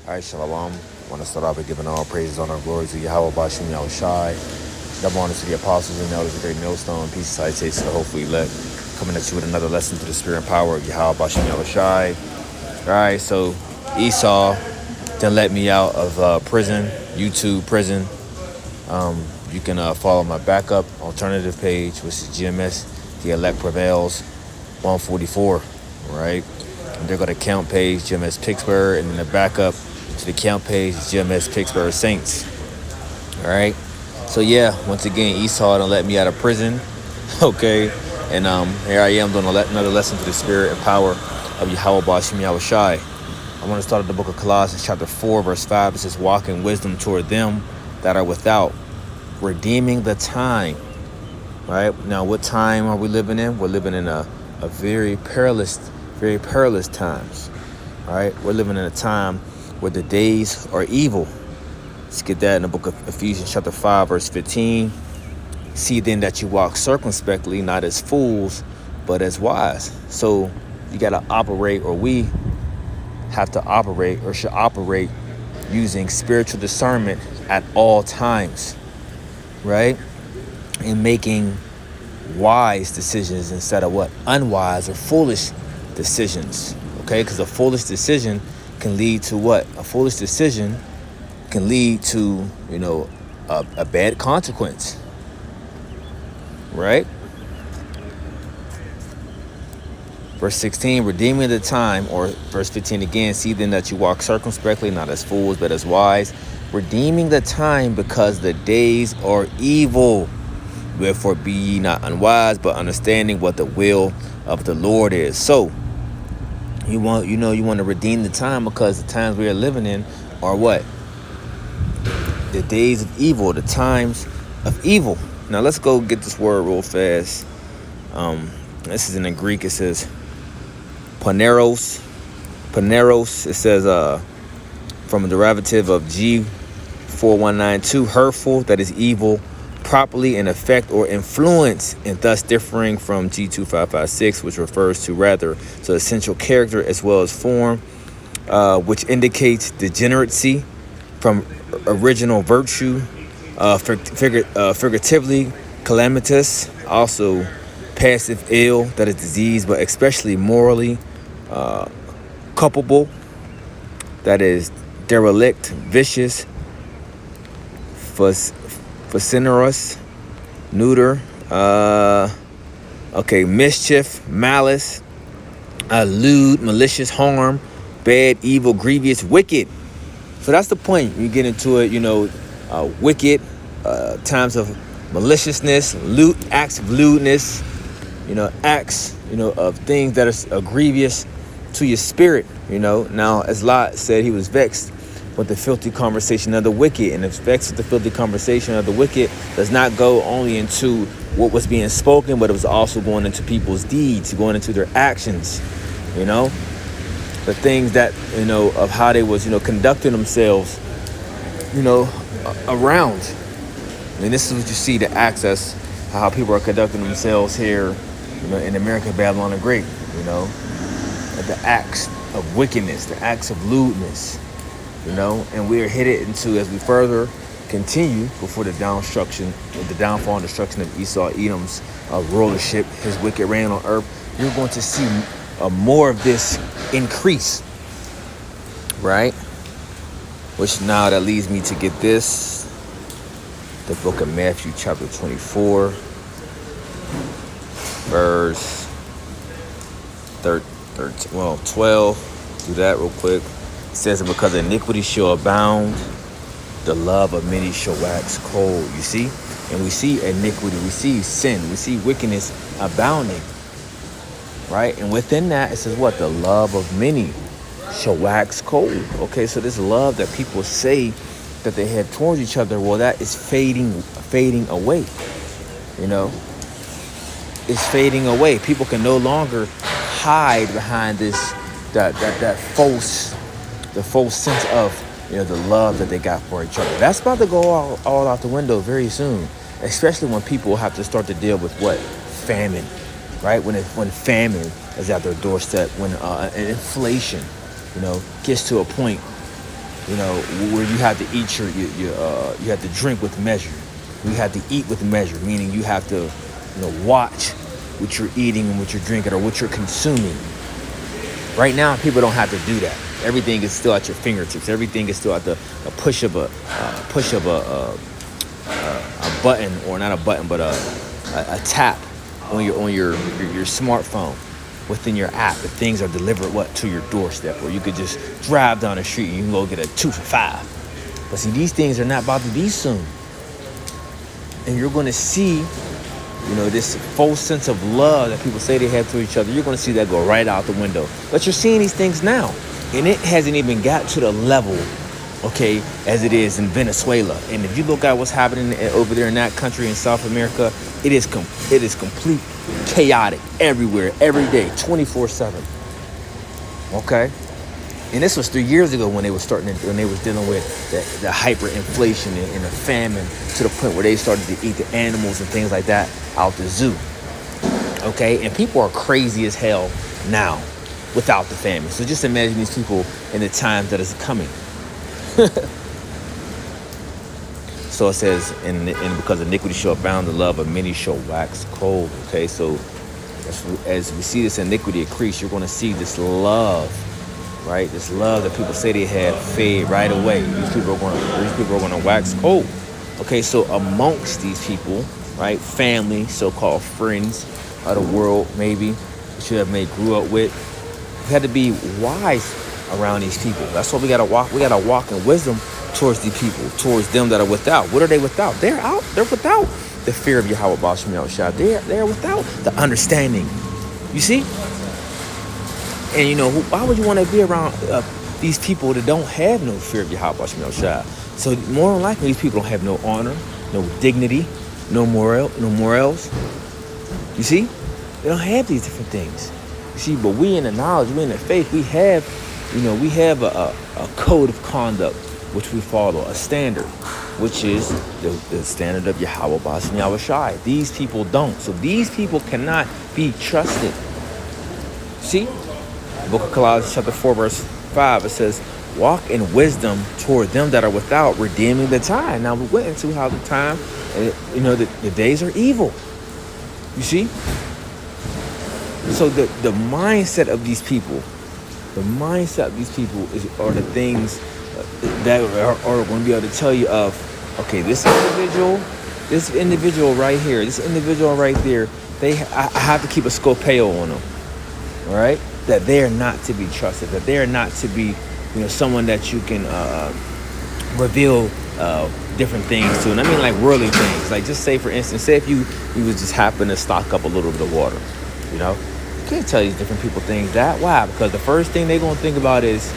All right, Shalom. I want to start off by giving all praises, honor, and glory to Yahweh Bashim Yahweh Shai. Double honor to the apostles and elders of the great millstone. Peace and salutations to the hopefully elect. Coming at you with another lesson through the spirit and power of Yahweh Bashim Yahweh Shai. All right, so Esau done let me out of prison, YouTube prison. You can follow my backup alternative page, which is GMS, The Elect Prevails, 144, right? And they're going to count page, GMS Pittsburgh, and then the backup to the count page is GMS Pittsburgh Saints, all right? So yeah, once again, Esau done let me out of prison, okay? And here I am doing another lesson to the spirit and power of Yahweh Bashim Yahweh Shai. I want to start at the book of Colossians chapter 4, verse 5. It says, walk in wisdom toward them that are without, redeeming the time, right? Now, what time are we living in? We're living in a very perilous times, right? We're living in a time where the days are evil. Let's get that in the book of Ephesians chapter 5, verse 15. See then that you walk circumspectly, not as fools, but as wise. So you got to operate, or we have to operate, or should operate, using spiritual discernment at all times, right? And making wise decisions instead of what? Unwise or foolish decisions, okay? Because a foolish decision can lead to what? A foolish decision can lead to, a bad consequence, right? Verse 16, redeeming the time, or verse 15 again, see then that you walk circumspectly, not as fools, but as wise, redeeming the time because the days are evil. Wherefore be ye not unwise, but understanding what the will of the Lord is. So you want to redeem the time because the times we are living in are what? The days of evil, the times of evil. Now let's go get this word real fast. This is in the Greek. It says poneros. Poneros. It says from a derivative of G4192, hurtful, that is evil, properly in effect or influence, and thus differing from G2556, which refers to rather to essential character as well as form, which indicates degeneracy from original virtue, figuratively calamitous, also passive ill, that is disease, but especially morally culpable, that is derelict, vicious, facinerous, neuter, mischief, malice, lewd, malicious, harm, bad, evil, grievous, wicked. So that's the point. You get into it, wicked, times of maliciousness, acts of lewdness, acts, of things that are grievous to your spirit, Now, as Lot said, he was vexed with the filthy conversation of the wicked. And if vexed with the filthy conversation of the wicked does not go only into what was being spoken, but it was also going into people's deeds, going into their actions, the things that, of how they was, conducting themselves, around. I mean, this is what you see, the access, how people are conducting themselves here, in America, Babylon the Great, the acts of wickedness, the acts of lewdness, and we are headed into, as we further continue before the downfall and destruction of Esau, Edom's rulership, his wicked reign on earth. You're going to see more of this increase, right? Which now that leads me to get this, the book of Matthew chapter 24, verse 12. Do that real quick. It says, because iniquity shall abound, the love of many shall wax cold. You see? And we see iniquity, we see sin, we see wickedness abounding, right? And within that, it says what? The love of many shall wax cold. Okay, so this love that people say that they have towards each other, well, that is fading away. It's fading away. People can no longer hide behind that false sense of the love that they got for each other. That's about to go all out the window very soon, especially when people have to start to deal with what? Famine, right? When famine is at their doorstep, when inflation, gets to a point You know, where you have to eat you have to drink with measure. You have to eat with measure, meaning you have to, watch what you're eating and what you're drinking or what you're consuming. Right now, people don't have to do that. Everything is still at your fingertips. Everything is still at the push of a button, or not a button, but a tap on your smartphone within your app. The things are delivered to your doorstep, or you could just drive down the street and you can go get a 2 for $5. But see, these things are not about to be soon, and you're going to see, this false sense of love that people say they have to each other. You're going to see that go right out the window. But you're seeing these things now, and it hasn't even got to the level, okay, as it is in Venezuela. And if you look at what's happening over there in that country in South America, it is complete chaotic everywhere, every day, 24/7. Okay, and this was 3 years ago when they was dealing with the hyperinflation and the famine, to the point where they started to eat the animals and things like that out the zoo. Okay, and people are crazy as hell now without the famine. So just imagine these people in the time that is coming. So it says, and because iniquity shall abound, the love of many shall wax cold. Okay, so as we see this iniquity increase, you're going to see this love, right? This love that people say they have fade right away. These people are going to wax cold. Okay, so amongst these people, right, family, so-called friends of the world, maybe that you grew up with, you had to be wise around these people. That's why we gotta walk. We gotta walk in wisdom towards these people, towards them that are without. What are they without? They're out. They're without the fear of Yahweh Bashim Yahushua. They're without the understanding. You see? And why would you want to be around these people that don't have no fear of Yahweh Bashim Yahushua? So more than likely, these people don't have no honor, no dignity, no morals. You see? They don't have these different things. You see, but we in the knowledge, we in the faith, we have a code of conduct which we follow, a standard, which is the standard of Yahweh Bashim Yahushua. These people don't. So these people cannot be trusted. See? The book of Colossians chapter 4, verse 5, it says, walk in wisdom toward them that are without, redeeming the time. Now we went into how the time, the days are evil. You see? So the mindset of these people, are the things that are going to be able to tell you of, okay, this individual right here, this individual right there, I have to keep a scopeo on them, all right? That they are not to be trusted, that they are not to be, someone that you can reveal different things to. And I mean like worldly things. Like just say, for instance, say if you was just happen to stock up a little bit of water, you can't tell these different people things that. Why? Because the first thing they're going to think about is,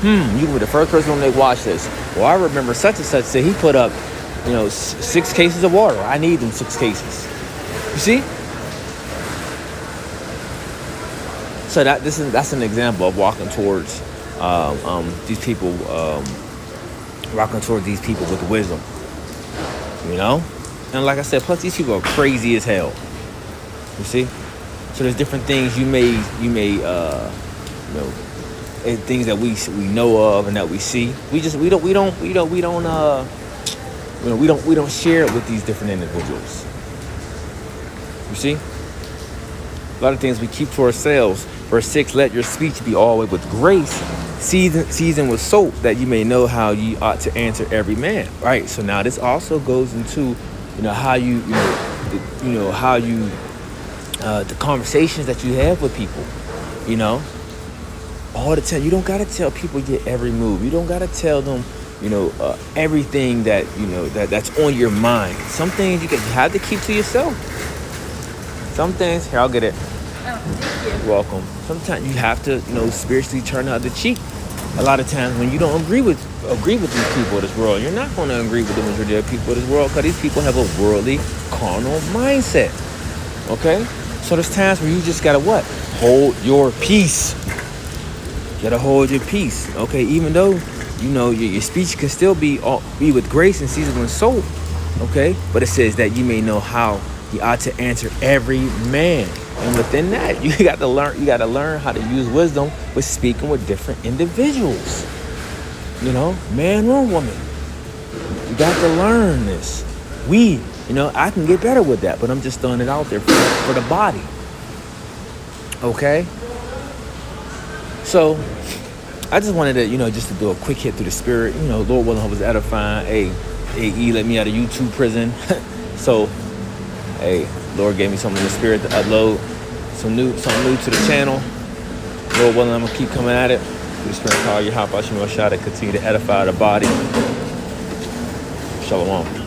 you were the first person when they watch this. Well, I remember such and such said he put up, 6 cases of water. I need them 6 cases. You see? So that's an example of walking towards these people, with wisdom. And like I said, plus these people are crazy as hell. You see? So there's different things you may things that we know of and that we see. We don't share it with these different individuals. You see? A lot of things we keep to ourselves. Verse 6, let your speech be always with grace, seasoned with salt, that you may know how ye ought to answer every man. Right. So now this also goes into, how the conversations that you have with people, all the time. You don't got to tell people your every move. You don't got to tell them, everything that, that's on your mind. Some things you have to keep to yourself. Some things, here, I'll get it. Oh, thank you. You're welcome. Sometimes you have to, spiritually turn the other cheek. A lot of times when you don't agree with these people of this world, you're not going to agree with the majority of people of this world, because these people have a worldly, carnal mindset. Okay? So there's times where you just got to what? Hold your peace. You got to hold your peace. Okay? Even though, your speech can still be with grace and seasoned with salt. Okay? But it says that you may know how you ought to answer every man. And within that, you got to learn how to use wisdom with speaking with different individuals. man or woman. You got to learn this. I can get better with that, but I'm just throwing it out there for the body. Okay? So, I just wanted to, just to do a quick hit through the spirit. Lord willing, hope was edifying. Hey, E let me out of YouTube prison. So, hey, Lord gave me something in the spirit to upload. Something new to the channel. Lord willing, I'm going to keep coming at it. Through the spirit power, Yahweh Bashim Yahweh Shai, to continue to edify the body. Shalom.